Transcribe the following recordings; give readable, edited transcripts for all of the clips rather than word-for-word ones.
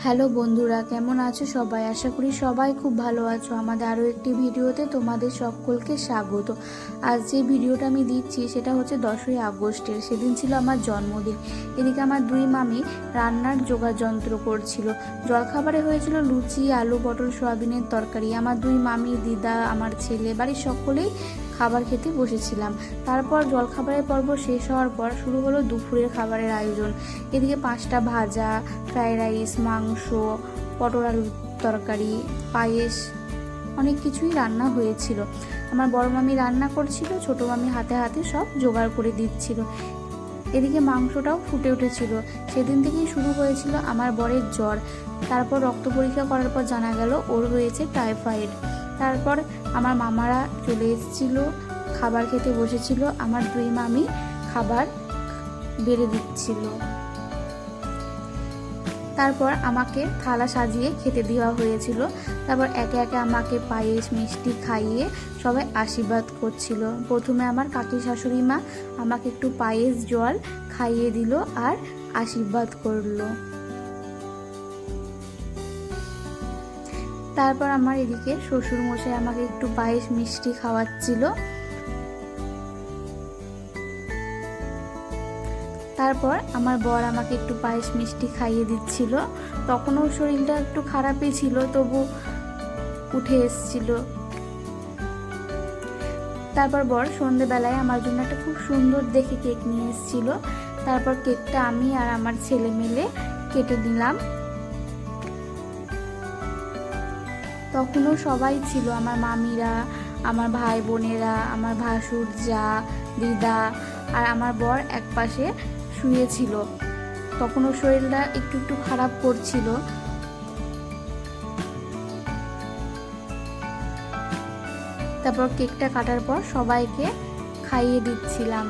Hello বন্ধুরা, কেমন আছো সবাই? আশা করি সবাই খুব ভালো আছো। আমাদের আরও একটি ভিডিওতে তোমাদের সকলকে স্বাগত। আজ যে ভিডিওটা আমি দিচ্ছি সেটা হচ্ছে 10ই আগস্টের। সেদিন ছিল আমার জন্মদিন। এদিকে আমার দুই মামি রান্নার জোগাড় যন্ত্র করছিল। জলখাবারে হয়েছিল লুচি, আলু, পটল, সয়াবিনের তরকারি। আমার দুই মামি, দিদা, আমার ছেলে, বাড়ির সকলেই খাবার খেতে বসেছিলাম। তারপর জলখাবারের পর্ব শেষ হওয়ার পর শুরু হলো দুপুরের খাবারের আয়োজন। এদিকে 5টা ভাজা, ফ্রাইড রাইস, মাংস, পটল আলুর তরকারি, পায়েস, অনেক কিছুই রান্না হয়েছিল। আমার বড় মামি রান্না করছিল, ছোট মামি হাতে হাতে সব জোগাড় করে দিচ্ছিল। এদিকে মাংসটাও ফুটে উঠেছিল। সেদিন থেকেই শুরু হয়েছিল আমার বরের জ্বর। তারপর রক্ত পরীক্ষা করার পর জানা গেল ওর হয়েছে টাইফয়েড। তারপর আমার মামারা চলে এসেছিল, খাবার খেতে বসেছিল। আমার দুই মামি খাবার বেড়ে দিচ্ছিল। তারপর আমাকে থালা সাজিয়ে খেতে দেওয়া হয়েছিল। তারপর একে একে আমাকে পায়েস, মিষ্টি খাইয়ে সবাই আশীর্বাদ করছিল। প্রথমে আমার কাকি শাশুড়ি মা আমাকে একটু পায়েস, জল খাইয়ে দিল আর আশীর্বাদ করলো। তারপর আমার এদিকে শ্বশুর মশাই আমাকে একটু পায়েস, মিষ্টি খাওয়াচ্ছিল। তারপর আমার বর আমাকে একটু পায়েস, মিষ্টি খাইয়ে দিচ্ছিল। তখনও শরীরটা একটু খারাপই ছিল, তবু উঠে এসছিল। তারপর বর সন্ধেবেলায় আমার জন্য একটা খুব সুন্দর দেখে কেক নিয়ে এসেছিল। তারপর কেকটা আমি আর আমার ছেলে মিলে কেটে নিলাম। তখনও সবাই ছিল, আমার মামিরা, আমার ভাই বোনেরা, আমার ভাসুর, যা, দিদা, আর আমার বর এক পাশে শুয়েছিল। তখন ওর শরীরটা একটু একটু খারাপ করছিল। তারপর কেকটা কাটার পর সবাইকে খাইয়ে দিচ্ছিলাম।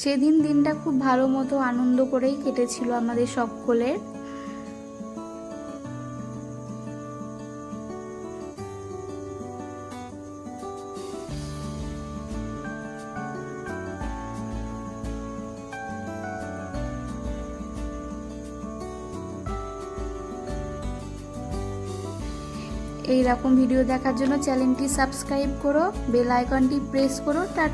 সেদিন দিনটা খুব ভালো মতো আনন্দ করেই কেটেছিল আমাদের সকলের। এই রকম ভিডিও দেখার জন্য চ্যানেলটি সাবস্ক্রাইব করো, বেল আইকনটি প্রেস করো। টাটা।